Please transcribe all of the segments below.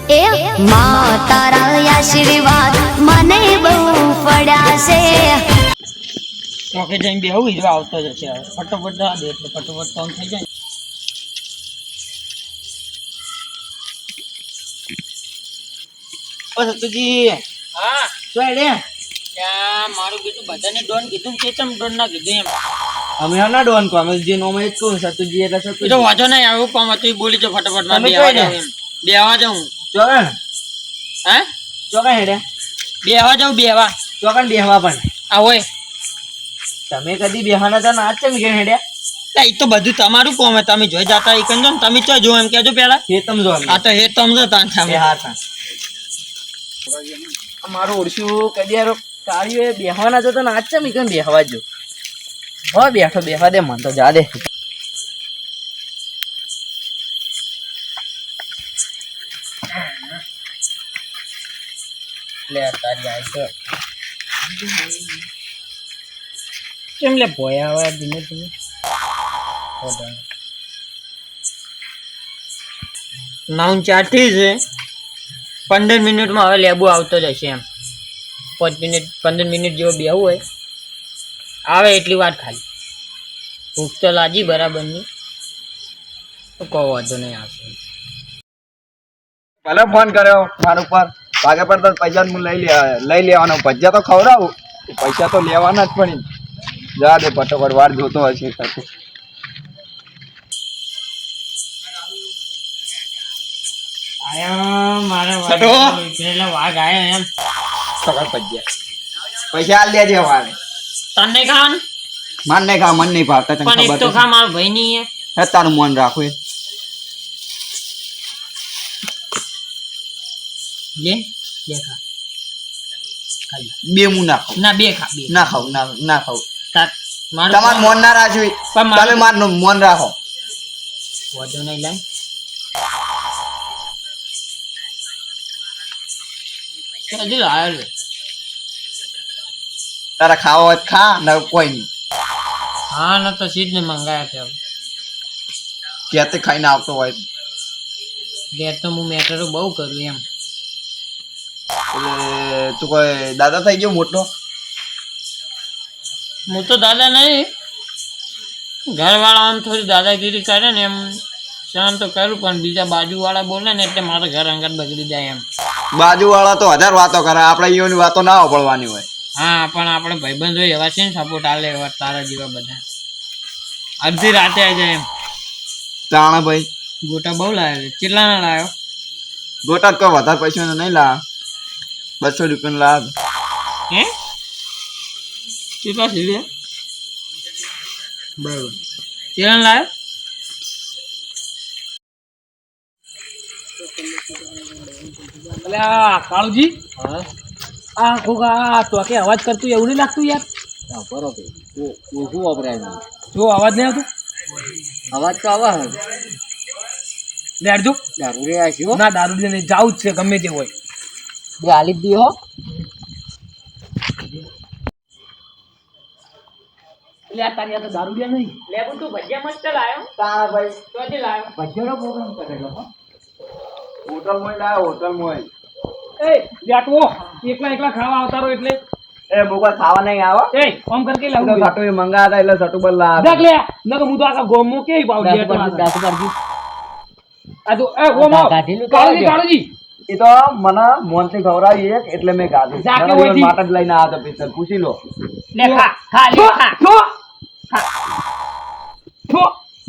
એ માતારા આશીર્વાદ મને બહુ પડ્યા છે. ચોકે જઈને બેહું ઈજવા આવતો જ હશે. ફટોફટ જવા દે એટલે ફટોફટ કામ થઈ જાય. ઓ સતુજી, હા શું રે? ત્યાં મારું કીધું બધાને ડોન કીધું કે ચમ ડોન ના કીધું એમ. અમે ના ડોન કો અમે જે નોમ જ કહું સતુજી એટલે સતુજી. તો વાંધો નહીં, આવું કામ હતું એ બોલી જો ફટાફટ. માં બેહવા જાઉં એમ. બેહવા જાઉં. ચોકણ હે? ચોકણ હેડે બેહવા જાઉં બેહવા. ચોકણ બેહવા પણ આવો તમે કદી બેહવાના હતા ના ચમ કે હેડે? એ તો બધું તમારું કોમ. તમે જોઈ જતા એ કંજો ને તમે ચો જો એમ કેજો પેલા. હે તમ જો આ તો હે તમ જો તાન સામે. હા તા મારું ઓળશું કદી યાર કાળીઓ બેહવાના હતા ના ચમ કે બેહવા જો. હો બેઠો બેહવા દે મન તો જા દે. લે તારી આઈ તો કેમ લે ભોયા આવે ધીમે ધીમે. 9:04 થઈ છે. 15 મિનિટમાં હવે લેબુ આવતો જ હશે એમ. 5 મિનિટ 15 મિનિટ જેવો બેહવું હોય આવે એટલી વાત ખાલી. ભૂખ તો લાગી બરાબરની. તો કહો વાંધો નહીં આવશે. ભલે ફોન કર્યો મારા ઉપર ભાગે પર તો પૈસા હું લઈ લેવાનો. ભજીયા તો ખવડાવું, પૈસા તો લેવાના જ પણ. જા દે ફટોફટ વાર જોતો હશે. આયા મારા પેલા વાઘ આયા એમ. સગળ ભજીયા પૈસા આલ દેજે વારે. તને ખાન માન નહીં ખા, મન નહીં ભાવતા તને પણ એક ખબર તો તો ખા મારો ભાઈ ની હે. તારું મન રાખો એ લે બે ખા. ખાઈ બે હું ના ખાઉં. ના બે ખા બે. ના ખાઉં ના ખાઉં. મારું તમારું મન ના રાખ્યું પણ મારું- તમે મારનું મન રાખો. વાંધો નહીં લાય. હજી લાયો લે. તારા ખાવા હોય તો ખા ના કોઈ નહીં. હા ના તો સીધ ને મંગાયા છે. ક્યાંથી ખાઈને આવતો હોય ઘેર તો હું મેટરો બહુ કરું એમ. એટલે તું કોઈ દાદા થઈ ગયો મોટો? હું તો દાદા નહીં. ઘરવાળા આમ થોડી દાદાગીરી કરે ને એમ સહન તો કરું, પણ બીજા બાજુવાળા બોલે ને એટલે મારા ઘર અંગત બગડી જાય એમ. બાજુ વાળા તો 1000 વાતો કરે, આપણે ઈઓની વાતો ના સાંભળવાની હોય. હા પણ આપણે ભાઈબંધો એવા છે ને સપોર્ટ આલે એવા તારા જેવા બધા. અડધી રાતે આવી જાય એમ. તાણા ભાઈ ગોટા બહુ લાવ્યો છે. કેટલા ના લાવ્યો? ગોટા કોઈ વધારે પૈસા નહીં લા, 200 રૂપિયા લાવ. હે કેટલા સીધે? બરાબર. કેટલા લાવ્યો? એટલે આ કાળુજી, આ ખોખા તો કે અવાજ કરતું એવું નહીં લાગતું યાર. બરોબર શું વાપરાય? જો અવાજ નહીં આવતો. અવાજ તો આવે. લેડજો દારૂ રે આવ્યો ના દારૂ નહીં, જાવું જ છે ગમે તે હોય. બે આલી દી હો. એટલે આ તારી આ તો દારૂ નહીં. લેબુ તું ભજીયા મસ્ત લાવ્યો. તાણા ભાઈ ક્યાંથી લાવ્યો? ભજીયાનો પ્રોગ્રામ કરેલો હો. હોટલ મોય લાવ્યો, હોટલ મોય. એ લેટવો એકલા એકલા ખાવા આવતા રહો એટલે એ બોકા ખાવા નહીં આવો. એ ફોન કરકે લાવું તો સટુ મંગાતા એટલે સટુ પર લાવ. દેખ લે ન તો હું તો આખા ગોમો કે ભાવ લેતો આ તો એ ગોમો કાળુજી એ તો મને મોનથી ખવડાવી એક એટલે મેં ગાધું. જાકે મને ઓયથી. માટે જ લઈને આવ્યો તો પિક્ચર પૂછી લો. લે ખા ખા લે ખા. છો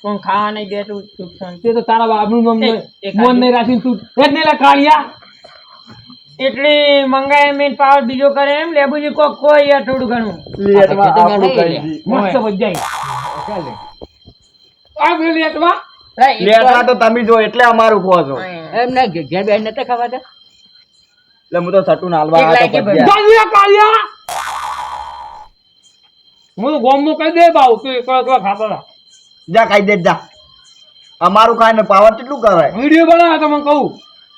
પણ ખાવા નહીં દે તું ચૂપ શાંત. તે તો તારા બાપનું નામ એ મોન નહીં રાખીને તું હેડ ને લે કાળિયા. એટલી મંગાય મેં પાવર બીજો કરે એમ. લેબુજી કોઈ યાર થોડું ઘણું લેટમાં આપણું કઈ દી. મસ્ત વજાઈ આ બે લેટવા લેટમાં તો તમે જો એટલે અમારું ખો છો. એમને ઘેર બેન નતા ખાવા દે. એટલે હું તો સટુ નાલવા એક આવ્યો લાઈકી તો ભજીયા. કાળિયા કાળિયા હું તો ગોમનો કહી દે બાવ તું એકલા એકલા ખાતા હતા. જા ખાઈ દે જા. અમારું ખાઈને પાવર કેટલું કરાય? વિડીયો બનાવે તો મને કહું.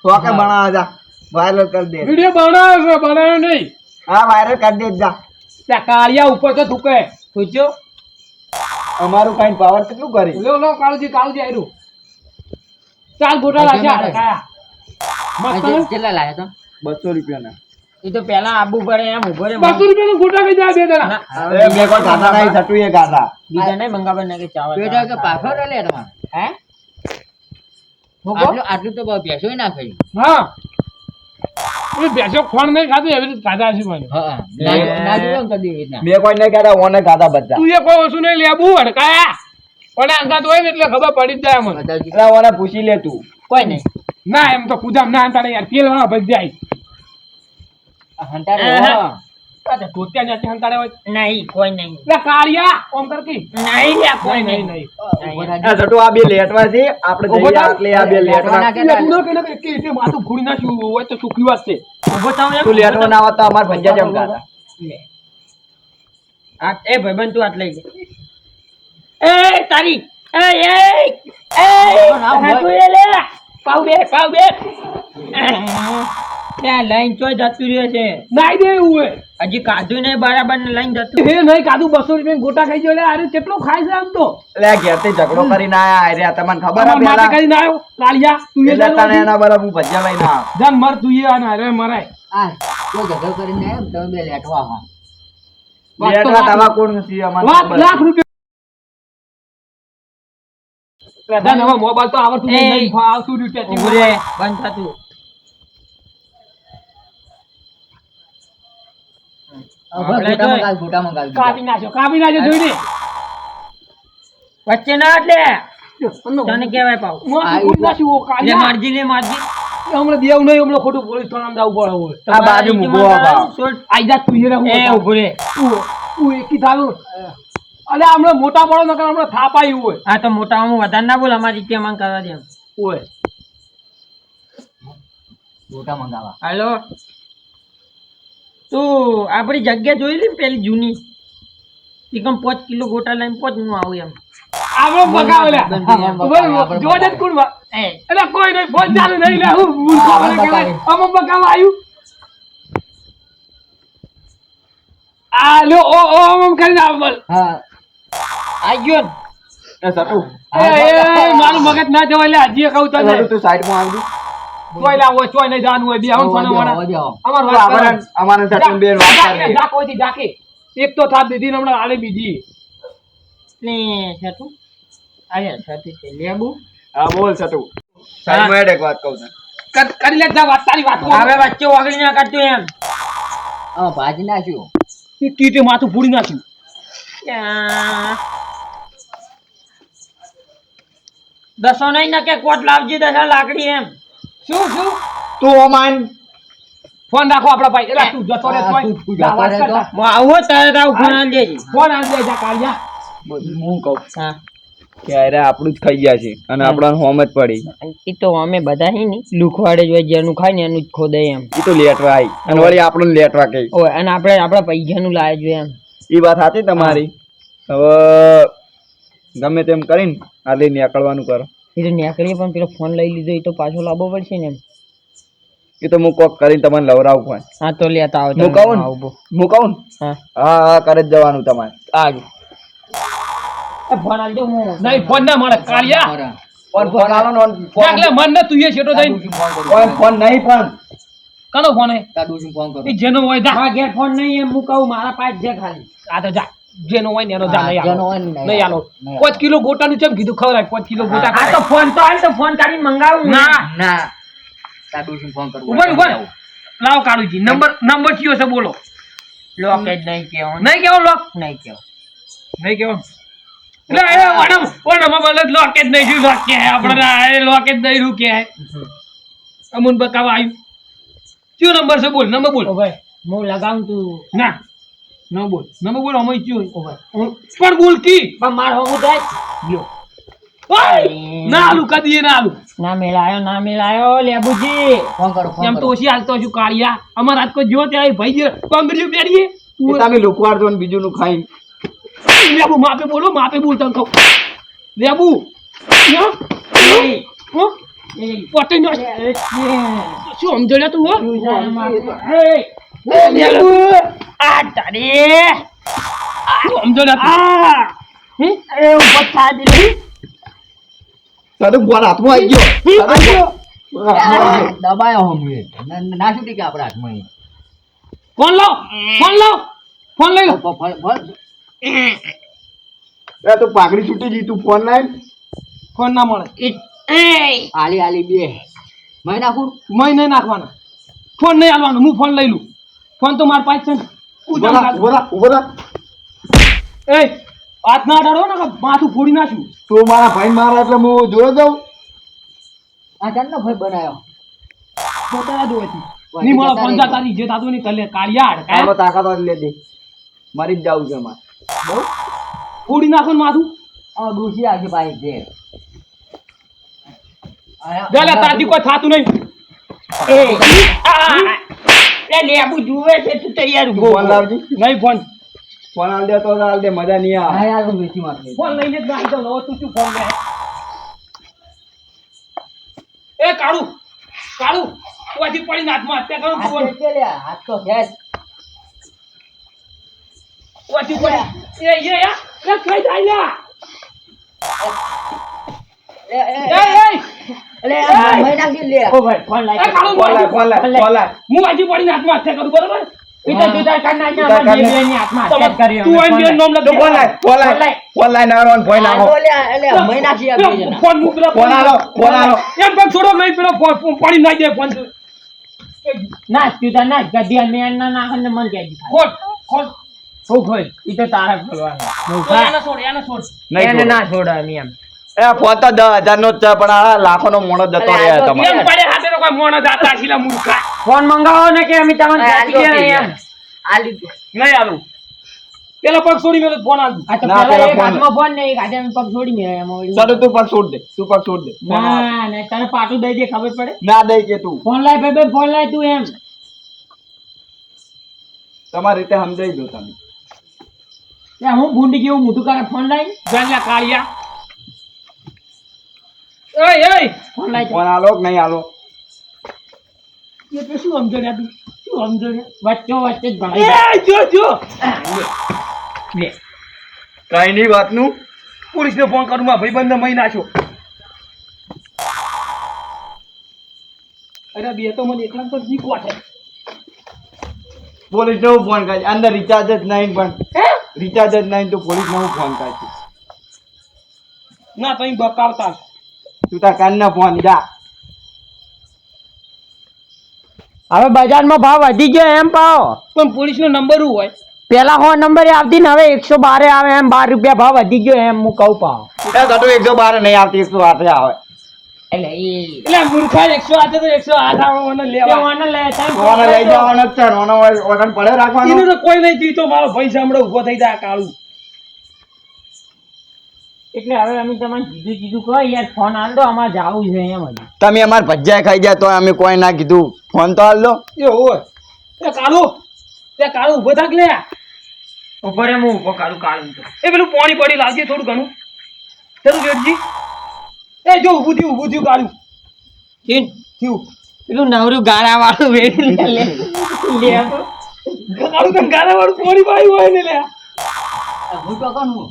તો કે બનાવા જા, વાયરલ કરી દે. વિડીયો બનાવે છે બનાવે નહીં. હા વાયરલ કરી દે જા. ત્યાં કાળિયા ઉપર તો થૂકે પૂછ્યો અમારું ખાઈને પાવર કેટલું કરી? લો કાળુજી આયરું ચાલ ગોટા રાખ્યા મસ્ત કેટલા લાયા તો 200 રૂપિયાના. એ તો પેલા આબુ પડે એમ ઉભો રે 200 રૂપિયાનો ગોટા ખાઈ જાય બે જણા. એ બે કોઈ ગાતા નહીં, સટુ એ ગાતા. બીજા નહીં મંગાવે ને કે ચાવલ પેટા કે પાછો લે તમારે હે આટલું તો બહુ બેસો ના ખાઈ હા એ બેસો ખોણ નહીં ખાધું એવી રીતે ખાધા હશે મને. હા ના જોયો ને કદી એવી રીતના. બે કોઈ નહીં ગાતા, ઓને ગાતા બધા. તું એ કોઈ વસ્તુ નહીં લેબુ અડકાયા પણ અંગાત હોય ને એટલે ખબર પડી જ જાય મને. બતાવજી. એટલે ઓને પૂછી લે તું. કોઈ નહીં ના એમ તો કુદામ ના અંતાડે યાર તેલ વાળા ભજ જાય. હંતાડે હા. હો. અચ્છા ધોતિયા ત્યાંથી અંતાડે હોય નહીં કોઈ નહીં એટલે કાળિયા ઓમ કરકી નહીં લ્યા, કોઈ નહીં નહીં નહીં ઉભો આ થાજો. સટુ આ બે લેટવા છે, આપણે ઉભો જઈએ થાવ. આટલે આ બે લેટવા. એટલે તું ન કે એટલે માથું ફૂડી નાખ્યું હોય તો સુખી વાત છે. ઉભો થાવ એમ. તું લેટવા ના આવત તો અમાર ભંજા જેમ ગાતા. એ ભાઈબંધ તું આટ લઈ લે એ તારી એ લે પાવ બે ત્યાં લાઈન ચોય જતું રહ્યો છે નાઈ દે એવું હોય હજી કાધું નહીં બરાબર ને લાઈન જતું એ નહીં કાધું 200 રૂપિયા ગોટા ખાઈ ગયો એટલે આરે કેટલો ખાય છે આમ તો એટલે આ ઘેરથી ઝઘડો કરીને આયા રે, તમને ખબર અમાર હે માટે પેલા? કરીને આવ્યો કાળિયા તું એ એટલે તને જાણવા એના બરાબર હું ભજીયા લઈને આવ. જાન મર તું એ અને અરે મરાય આ કોઈ ઝઘડો કરીને આવ્યો ને તમે બે લેટવા હો. વાત તો લેટવા લાખ તાવા કોણ નથી અમારે વાત ખબર. લાખ રૂપિયા જાન હવે મોબાઈલ તો આવડતું એ. નહીં આવતું રૂપિયા ઊભું રે બંધ થતું હવે ગોટા મંગાવી કાપી નાખ્યો જોઈને વચ્ચે ના એટલે તને કેવાય પાવ આવ્યું. લે મારજી લે મારજી હમણાં દેવ નહીં હમણાં ખોટું પોલીસ થાણામાં જવું પડે હોય આ બાજુ મૂકો બાપા. આઈ જા તું એને હું એ ઊભું રે તું એકી થાવું અલે હમણાં મોટા પડો નકર હમણાં થાપ આવ્યું હોય આ તો મોટા હું વધારે ના બોલ અમારી રીતે માંગ કરવા દે હોય ગોટા મંગાવા હાલો તું આપણી જગ્યા જોઈ લે પેલી જૂની એકમ 5 કિલો ગોટા લઈને 5 હું આવું એમ આપણે બગાવ લે આપણે જો દે કોણ એ અલે કોઈ નહીં ફોન ચાલુ નહીં લે હું મૂર્ખો મને કહેવાય આમ બગાવ આવ્યું આ લો ઓ આમ કરીને આવ હા આ ગયો ને. એ સટુ, એ મારું મગજ ના જવાય લે હજી કહું એ તને સટુ તું સાઈડમાં આવજો. કોઈ લા હોય ચોય નહીં જાણવું હોય બે હમ સોના વાળા અમાર વાત કરે અમારે સટુ બે વાત કરે. જા કોઈથી જાકે એક તો થાપ દીધી ને હમણાં આલે બીજી ને છતું આયા છતું છે લેબુ હા બોલ સટુ. સાઈડમાં હેડ એક વાત કહું તને. કરી લે જા વાત તારી વાત હવે વચ્ચે ઓગળી ના કાઢતું એમ હા ભાજી નાખ્યું કીટે માથું ફૂડી નાખ્યું ત્યાં. દસો નહીં ને કે કોટ લાવજે દસા લાકડી એમ શું તું ઓમાન ફોન રાખો આપડા ભાઈ એટલે તું જતો રે તોય તું જા જતો વાત રે કરતા. તો. હું આવું તારે તાવ ફોન આલી દેજે ફોન આન દે જા કાળિયા હું કહું હા કે અરે આપણું જ ખાઈ ગયા છે અને આપણાને હોમ જ પડી. એ તો અમે બધા હી ને લુખવાડે જ હોય જેનું ખાય ને એનું જ ખોદે એમ ઈ તો લેટવા આવી અને વળી આપણને લેટવા કહી. ઓય અને આપણે આપણા પૈસાનું લાવે જોઈએ એમ ઈ વાત સાચી તમારી. હવે ગમે તેમ કરીને આ લઈ નીકળવાનું કરો. એ તો નીકળીએ પણ પેલો ફોન લઈ લીધો એ તો પાછો લાવવો પડશે ને એમ એ તો હું કોક કરીને તમને લવરાવું પણ. હા તો લેતા આવો હું કહું ને? હું કહું ને? હા હા હા કરે જ જવાનું તમારે. આજો ફોન આલજો હું નહીં ફોન ના મળે કાળિયા બરાબર. ફોન ફોન આલો ને ફોન એટલે મન ને તું એ છેટો જઈને ફોન કરું. કોઈ ફોન નહીં પણ કનો ફોન હે તાર ડોશીને ફોન કરું. એ જેનો હોય જા મારા ઘેર ફોન નહીં એમ હું કહું મારા પાસે છે ખાલી આ તો જા જેનો હોય ને એનો જા હા, નહીં જેનો આલો હોય ને નહીં નહીં આલો નહીં 5 કિલો ગોટાનું ચમ કીધું ખવડાય 5 કિલો ગોટા આ તો ફોન તો હાલ તો ફોન કાઢીને મંગાવું ના ના તાર ડોશીને ફોન કરું. ઉભર લાવ કાળુજી નંબર કયો છે બોલો લોક જ નહીં કેવો નહીં કેવો લોક નહીં કેવો નહીં કેવો એટલે એ ઓણમાં બોલે લોક જ નહીં શું લોક કે આપણે એ લોક જ નહીં રૂ કે અમુન બકાવા આવ્યું કયો નંબર છે બોલ નંબર બોલ ભાઈ હું લગાવું તું ના નંબર બોલ અમે કયો પણ બોલ કી પણ માર હોવું થાય લ્યો ઓય ના આલુ કદી ના આલુ ના મેળાયો લેબુજી ફોન કરું ફોન એમ તો કરું. ઓછી હાલતો છું કાળિયા અમાર આજ કોઈ જો ત્યાં ભાઈ જે કોંગરીઓ પહેરીએ એ તમે લુકવાડ દો ને બીજું નું ખાઈ. લેબુ માપે બોલો માપે બોલ તને કહું લેબુ પોતે નો શું સમજ્યો તું હો લેબુ આ તારી શું સમજ્યો તું એ ઉપર થા દીધી તારું ફોન હાથમાં આવી ગયો. તારું દબાયો હમ એ. ના છૂટી કે આપણા હાથમાં એ. ફોન લાવ ફોન લઈ લો એ તું પાઘડી છૂટી જી, તું ફોન લાય. ફોન ના મળે આલી બે મહી નાખું. મય નહીં નાખવાના ફોન નહીં આલવાનો હું ફોન લઈ લઉં ફોન તો મારા પાસે છે ને. ઉભો થા. એ હાથ ના અડાડો ને કે માથું ફોડી નાખ્યું તું મારા ભાઈ મારા એટલે હું જોયો જાઉં. આ ચાંદનો ભાઈ બનાવ્યો. પોતાના જોવેથી ની મળે ફોન જા તારી જે તાતું ની કલે કાળિયાડ આમાં તાકાત જ લે દે, મરી જ જાવું છે મારે. બહુ ફોડી નાખો ને માથું આ ડૂસી આગળ બાઈક છે. જલે તાતી કોઈ થાતું નહીં એ લેબુ જુએ છે તું તૈયાર તું ફોન લાવજી. નહીં ફોન ફોન આલ દે તો આલ દે, મજા નહીં આવે. હા યાર વેચી માર ફોન લઈને જ નાખી દો તું શું ફોન લે એ કાળુ ઓથી પડી હાથમાં હત્યા કરો ફોન હાથ તો ખેંચ. ઓથી પડી એ કઈ જાય લ્યા એટલે મહી નાખી લે. ઓ ભાઈ ફોન લાય એ કાળુ ફોન લાય, ફોન લાય, ફોન લાય. હું વાજી પડીને હાથમાં હત્યા કરું બરોબર પિતા તુતા કરના ના તુતા મારી કરના. બેની હાથમાં અટેક કર્યો તું આઈને બેન નામ તું લખી ફોન લાય, ફોન લાય, ફોન લાય, નાનો ફોન આ નાખો. તો લે, એટલે મહી નાખી આ બે જણા. ફોન મૂકલા ફોન આલો, ફોન આલો. એમ પગ છોડો નહીં પેલો પડી નાખી દે ફોન ના તુતા ના ગધિયા મેન ના નાખને મન કે દી ખોટ ખોટ હું ખોલ ઈ તો તારા ખોલવાનો એને છોડ નહીં એને છોડો. ના છોડ એમ એ ફોન તો 10,000 નો જ છે, પણ આ લાખો નો મોણો જતો અરે રહે આ તો તમારે. એમ પડે હાથે તો કોઈ મોણ જાતા શીલા મૂર્ખા ફોન મંગાવો ને કે અમે તમને આ જાતી જો દે કે એમ આ લીધું. નહીં આલું પેલો પગ છોડી મેલો ફોન આલું આ તો ના, પેલા પેલા એક ફોન. હાથમાં ફોન ને એક હાથે પગ છોડી મેં એમ ઓળી. ચાલો તું પગ છોડ દે, તું પગ છોડ દે. ફોન આલો. ના ના તને પાટું દઈ દે ખબર પડે ના દઈ કે તું ફોન લાય ભાઈ ફોન લાય તું એમ તમારી રીતે સમજાઈ દો તમે. ત્યાં હું ભૂંડી કેવું મોટું કરે ફોન લાય જાલ્યા કાળિયા એય ફોન લાય ફોન આલો કે નહીં આલો? એ તો શું સમજણ્યા તું શું સમજણ્યા વચ્ચે વચ્ચે જ ભણાઈ એ જો લે કઈ નહીં વાતનું. પોલીસને ફોન કરું માં ભાઈબંધને મહી નાખ્યો અરે બે તો મને એકલા તો જીક વાટે પોલીસ ને હું ફોન કરી, અંદર રિચાર્જ જ નહીં, પણ રિચાર્જ જ નહીં તો પોલીસ ને હું ફોન કરી. ના તઈ બકાવતા તું તાર કાન ના ફોન જા. હવે બજારમાં ભાવ વધી ગયો એમ પાવ પણ પોલીસનો નંબર શું હોય પેલા હો નંબરે આવતી ને હવે 112 આવે એમ 12 રૂપિયા ભાવ વધી ગયો એમ હું કહું પાવ એ તો 112 નહીં આવતી, 108 આવે. એટલે એટલે મૂર્ખા 108 તો 108 આવે મને લેવા ફોન લઈ જવાનો જ છે, ઓનો ઓગણ પડે રાખવાનો. એનું તો કોઈ નહીં જીતો મારો ભાઈ સાંભળો ઊભો થઈ જાય કાળું એટલે હવે અમે તમને કીધું કહો યાર ફોન આલ દો અમારે જાવું છે એમ જ તમે અમાર ભજીયા ખાઈ જાય તો અમે કોઈ ના કીધું, ફોન તો હાલ દો. એ હોય એ કાળું ઊભો થાક લે ઉપર એમ હું ઉભો કાળું કાળું તો એ પેલું પાણી પડી લાવજે થોડું ઘણું ચલું વેઠજી એ જો ઊભું થયું કાળું થયું પેલું નવરું ગાળા વાળું વેડી લે કાળું તને ગાળા વાળું પાણી પાયું હોય ને લે હું તો કોણ હું?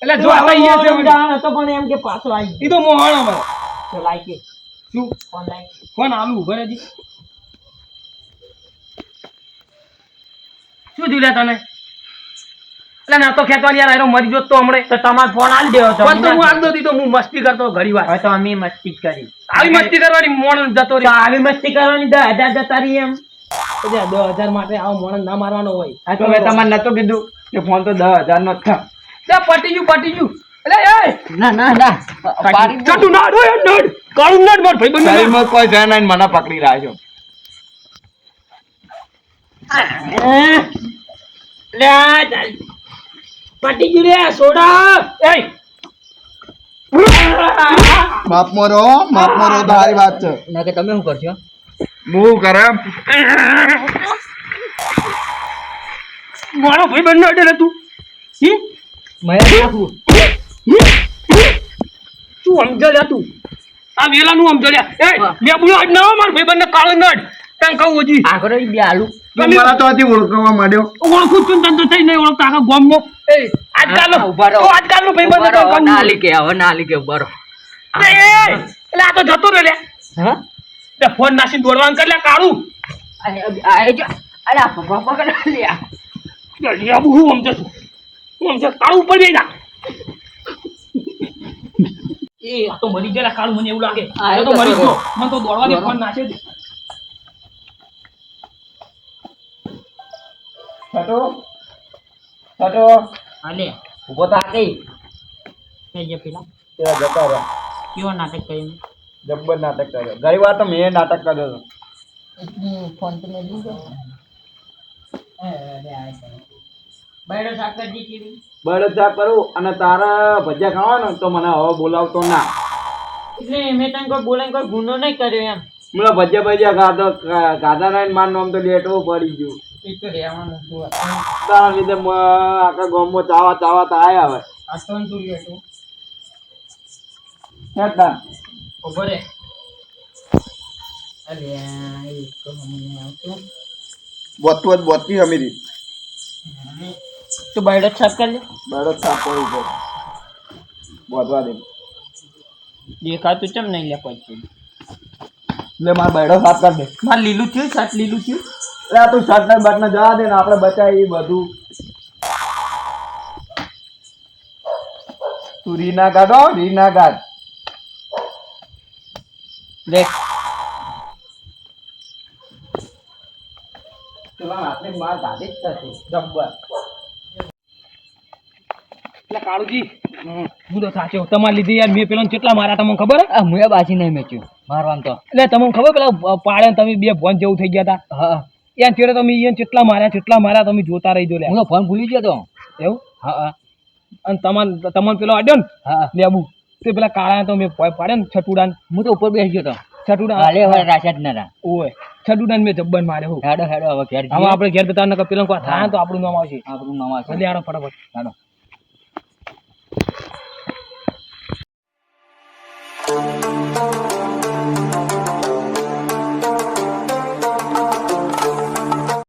એટલે જો આ અહીંયા છે જવાનો હતો પણ એમ કે પાછો આવી એ તો મોહણ અમારે ગયો લાઈક શું ફોન લાઈક ફોન આલું ઉભા રહેજી શું થયું તને એટલે ના તો ખેતવાની યાર આયરો મરી જોત તો હમણે તો તમારે ફોન આલ દેવો તો ફોન તો હું આલ દો હું મસ્તી કરતો ઘડી વાર હવે તો અમે મસ્તી જ કરી આવી મસ્તી કરવાની મોણ જતો તો રહ્યો આવી મસ્તી કરવાની 10,000 જતા રહી એમ 10,000 માટે આવો મોણ ના મારવાનો હોય આ તો મેં તમારે નતું કીધું કે ફોન તો 10,000 નો જ છે. લે પટી ગયું એટલે એ ના પાડી દો. ચટુ નાડ હોય નડ કાળું નડ માર ભાઈ બંધ શરીરમાં કોઈ છે નહીં, મને પકડી રહ્યા છો. પટી ગયું રે સોડા એ માપમાં રહો તો સારી વાત છે. ના કે તમે શું કરશો? હું કરે મારો ભાઈ બંધ નડ તું મહી નાખું. શું સમજ્યા તું આ વેલાનું સમજ્યા એ લેબુ નડ ના માર ભાઈ બંધ કાળું નડ તને કહું હજી આગળ ઈ બે આલુ. મને તો હજી ઓળખવા માંડ્યો. ઓળખું છું તને તો થઈ નહીં ઓળખતા આખા ગામનો એ આજકાલનો ઉભા રહો. આજકાલનો ભાઈ ઉભા રહો, બંધ ના લીકે હવે ના લીકે ઉભા રહો. એટલે આ તો જતો રે લે હા તે ફોન નાસીને દોડવાનું કર લે કાળું આ જો અરે આ પપ્પા પકડ લે આ. લેબુ હું સમજે કાળું ઉપર બેસી જા એ આ તો મરી ગયેલા કાળું મને એવું લાગે હા, આ એ તો તો મરી ખરો. ગયો મને તો દોડવા દે ફોન નાશે જ છટો છટો હાલે ઉભો થા કઈ થઈ ગયા પેલા તેરા જતા રહ્યા કેવો નાટક કર્યું જબ્બર નાટક કર્યો ગઈ વાર તો મેં નાટક કર્યો હતો ફોન તો મેં લીધો. બૈડો શાકભાજી કેવી બળદ ચા કરું અને તારા ભજીયા ખાવા ને તો મને હવે બોલાવતો ના એટલે મેં તને કોઈ બોલાઈને કોઈ ગુનો નહીં કર્યો એમ મને ભજીયા ગાધા ના માર નામ તો લેટવું પડી ગયું એ તો રહેવાનું છું તારા લીધે આખા ગામમાં ચાવા ચાવા તો આયા હવે આ તો તું લેતું હેતા ઉભો રે અરે એ તો મને આવતું બોતતી અમીરી તું બૈડો સાફ કરી લે બળદ ચા કરું છે બોતવા દે દેખાતું ચમ નહીં લે પછી એટલે મારા બૈડો સાફ કર દે મારે લીલું થયું શાક લીલું થયું એટલે તું શર્ટ ને બટ ને જવા દે ને આપણે બચાવી બધું તું રી ના કાઢો રી ના કાઢ દેખ પેલા હાથને માર ગાડી જ થશે જબ્બર એટલે કાળુજી હું તો સાચો તમારે લીધે યાર મેં પેલા કેટલા મારા તમને ખબર હે આ મુએ બાજી નહીં મેચ્યું મારવાનું તો. એટલે તમને ખબર પેલા પાડે તમે બે ફોન જેવું થઈ ગયા હતા હા યાર ત્યારે તમે યાર કેટલા માર્યા તમે જોતા રહી જો લે હું તો ફોન ભૂલી ગયો તો. એવું હા હા અને તમાર પેલો અડ્યો ને હા લેબુ તે પેલા કાળા તો મેં પાડે ને છટુડાન હું તો ઉપર બેસી ગયો તો. છટુડા કાલે હવે રાશા જ નતા. ઓય છટુડાન મેં જબ્બન માર્યો હું હેડો હેડો હવે ઘેર હવે આપણે ઘેર જતા પેલા કોઈ થાય ને તો આપણું નામ આવશે આપણું નામ આવશે. એટલે આડો ફટાફટ હેડો.